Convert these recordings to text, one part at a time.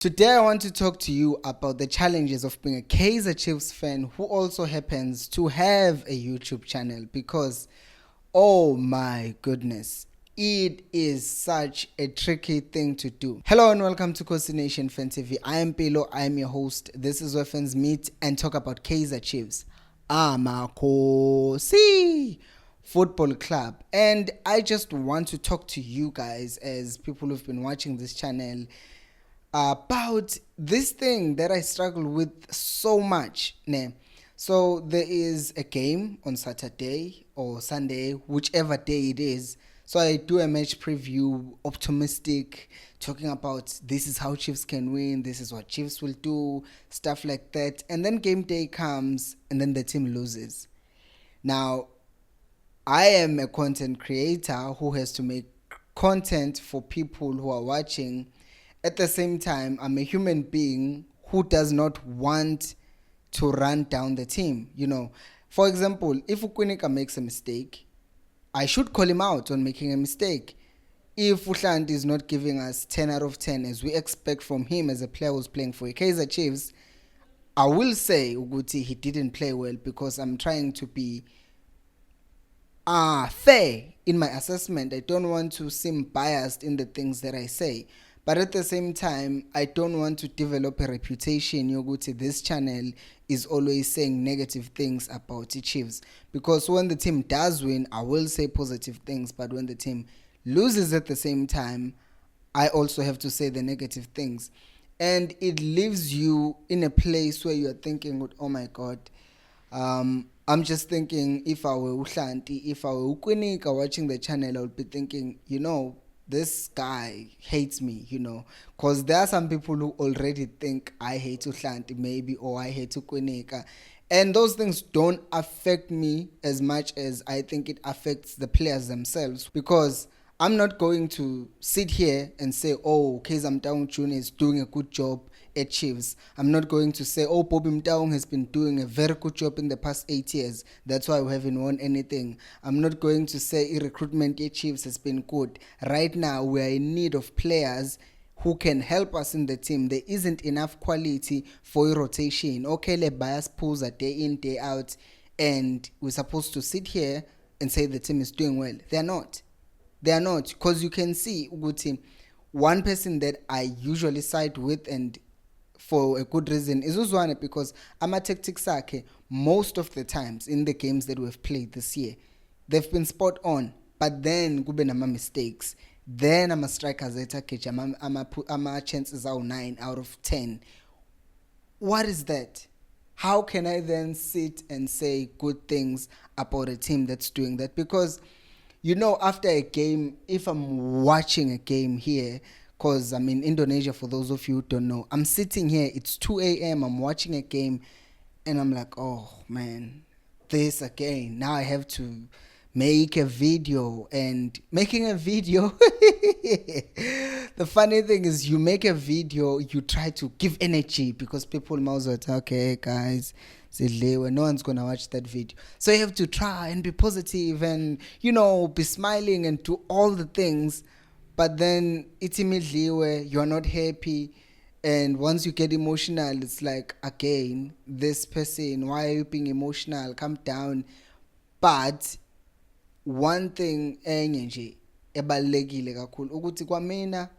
Today, I want to talk to you about the challenges of being a Kaizer Chiefs fan who also happens to have a YouTube channel because, oh my goodness, it is such a tricky thing to do. Hello and welcome to Khosi Nation Fan TV. I am Pelo, I am your host. This is where fans meet and talk about Kaizer Chiefs. Khosi Football Club. And I just want to talk to you guys as people who've been watching this channel about this thing that I struggle with so much. So there is a game on Saturday or Sunday, whichever day it is. So I do a match preview, optimistic, talking about this is how Chiefs can win, this is what Chiefs will do, stuff like that. And then game day comes and then the team loses. Now, I am a content creator who has to make content for people who are watching. At the same time, I'm a human being who does not want to run down the team. For example, if Ukwinika makes a mistake, I should call him out on making a mistake. If Ushant is not giving us 10 out of 10 as we expect from him as a player who's playing for Kaizer Chiefs, I will say Uguti he didn't play well because I'm trying to be fair in my assessment. I don't want to seem biased in the things that I say. But at the same time, I don't want to develop a reputation yoguti this channel is always saying negative things about the Chiefs. Because when the team does win, I will say positive things. But when the team loses at the same time, I also have to say the negative things. And it leaves you in a place where you're thinking, oh my God, I'm just thinking if I were Uhlanti, if I were Ukwinika watching the channel, I would be thinking, this guy hates me, because there are some people who already think I hate Uhlanti maybe, or I hate Ukwinika. And those things don't affect me as much as I think it affects the players themselves, because I'm not going to sit here and say, oh, Kaizer Mtaung Jr. is doing a good job at Chiefs. I'm not going to say, oh, Bobby Mtaung has been doing a very good job in the past 8 years. That's why we haven't won anything. I'm not going to say recruitment at Chiefs has been good. Right now, we are in need of players who can help us in the team. There isn't enough quality for a rotation. Okay, le bias pulls are day in, day out, and we're supposed to sit here and say the team is doing well. They're not. They are not, because you can see Uguti, one person that I usually side with, and for a good reason, is Uzwane, because ama-tactics akhe most of the times in the games that we've played this year, they've been spot on, but then kube nama mistakes. Then ama-strikers etake ama-chances are 9 out of 10. What is that? How can I then sit and say good things about a team that's doing that? Because after a game, if I'm watching a game here, because I'm in Indonesia, for those of you who don't know, I'm sitting here, it's 2 a.m., I'm watching a game, and I'm like, oh man, this again. Now I have to make a video, and making a video, the funny thing is you make a video, you try to give energy because people might say, okay guys, no one's gonna watch that video, so you have to try and be positive and be smiling and do all the things, but then it's immediately where you're not happy. And once you get emotional, it's like, again, this person, why are you being emotional? Calm down. But one thing enye nje ebalekile kakhulu ukuthi kwamina,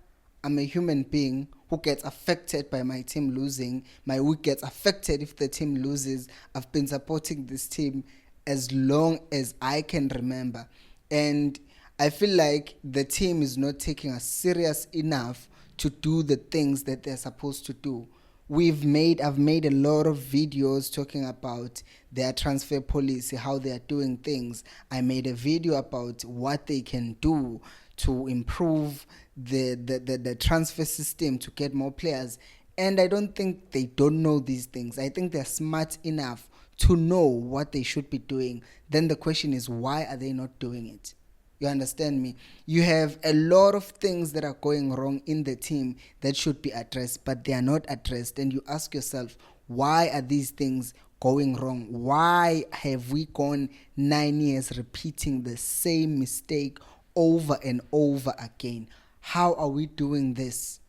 I'm a human being who gets affected by my team losing. My week gets affected if the team loses. I've been supporting this team as long as I can remember, and I feel like the team is not taking us serious enough to do the things that they're supposed to do. I've made a lot of videos talking about their transfer policy, how they are doing things. I made a video about what they can do to improve the transfer system to get more players. And I don't think they don't know these things. I think they're smart enough to know what they should be doing. Then the question is, why are they not doing it? You understand me? You have a lot of things that are going wrong in the team that should be addressed, but they are not addressed. And you ask yourself, why are these things going wrong? Why have we gone 9 years repeating the same mistake over and over again? How are we doing this?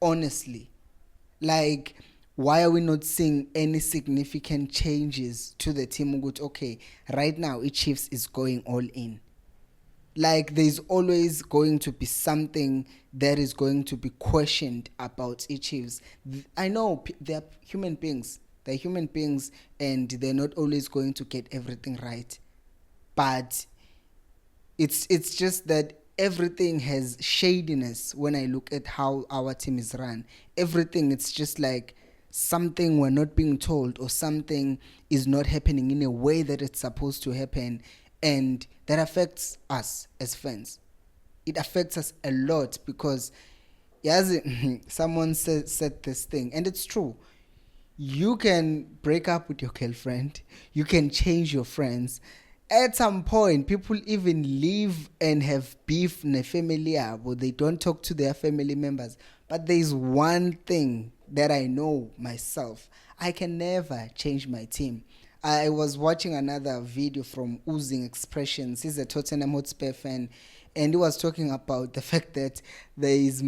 Honestly, Like, why are we not seeing any significant changes to the team? Okay, right now, Chiefs is going all in. Like, there's always going to be something that is going to be questioned about Chiefs. I know they're human beings. They're human beings, and they're not always going to get everything right. But it's just that everything has shadiness when I look at how our team is run. Everything, it's just like something we're not being told, or something is not happening in a way that it's supposed to happen, and that affects us as fans. It affects us a lot because, yes, someone said this thing, and it's true. You can break up with your girlfriend, you can change your friends. At some point, people even leave and have beef in a family, or they don't talk to their family members. But there's one thing that I know myself: I can never change my team. I was watching another video from Oozing Expressions. He's a Tottenham Hotspur fan, and he was talking about the fact that there is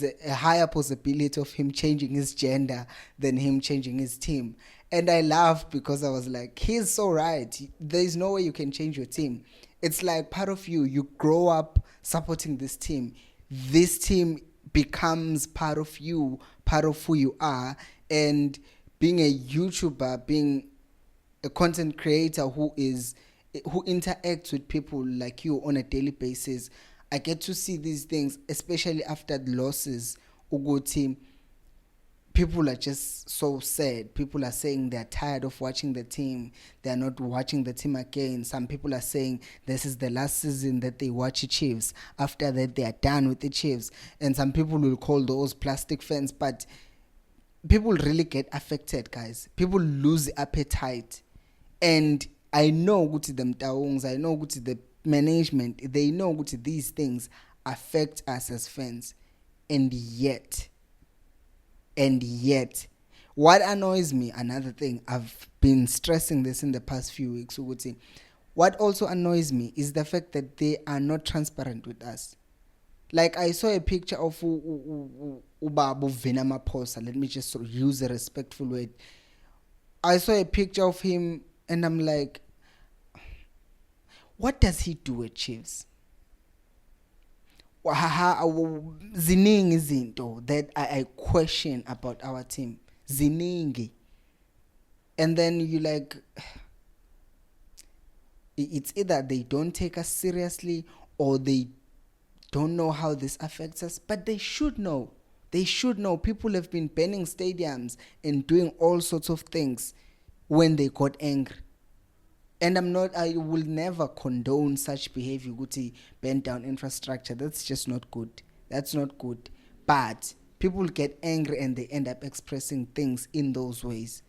a higher possibility of him changing his gender than him changing his team. And I laughed because I was like, he's so right. There is no way you can change your team. It's like part of you. You grow up supporting this team. This team becomes part of you, part of who you are. And being a YouTuber, being a content creator who interacts with people like you on a daily basis, I get to see these things, especially after the losses. Uguti, people are just so sad. People are saying they're tired of watching the team. They're not watching the team again. Some people are saying this is the last season that they watch the Chiefs. After that, they are done with the Chiefs. And some people will call those plastic fans, but people really get affected, guys. People lose appetite. And I know Guti them taungs, I know Guti the management, they know Guti these things affect us as fans. And yet, what annoys me, another thing, I've been stressing this in the past few weeks, Guti, what also annoys me is the fact that they are not transparent with us. Like, I saw a picture of Ubaba Venamaposa. Let me just sort of use a respectful word. I saw a picture of him, and I'm like, what does he do at Chiefs? Ziningi izinto that I question about our team. Ziningi. And then you like, it's either they don't take us seriously, or they don't know how this affects us, but they should know. They should know. People have been burning stadiums and doing all sorts of things when they got angry. And I will never condone such behavior, Guti, bend down infrastructure. That's just not good. That's not good. But people get angry and they end up expressing things in those ways.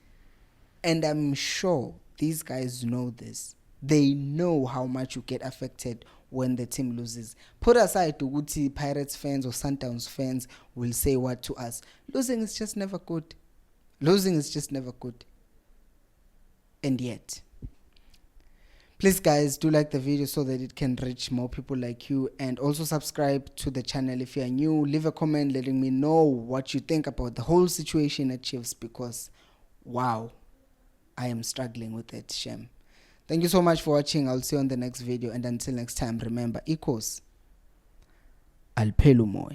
And I'm sure these guys know this. They know how much you get affected when the team loses. Put aside to Guti, Pirates fans or Sundowns fans will say what to us. Losing is just never good. Losing is just never good. And yet, please guys, do like the video so that it can reach more people like you, and also subscribe to the channel if you are new. Leave a comment letting me know what you think about the whole situation at Chiefs, because wow, I am struggling with it. Shame. Thank you so much for watching. I'll see you on the next video, and until next time, remember, equals alpelu moy.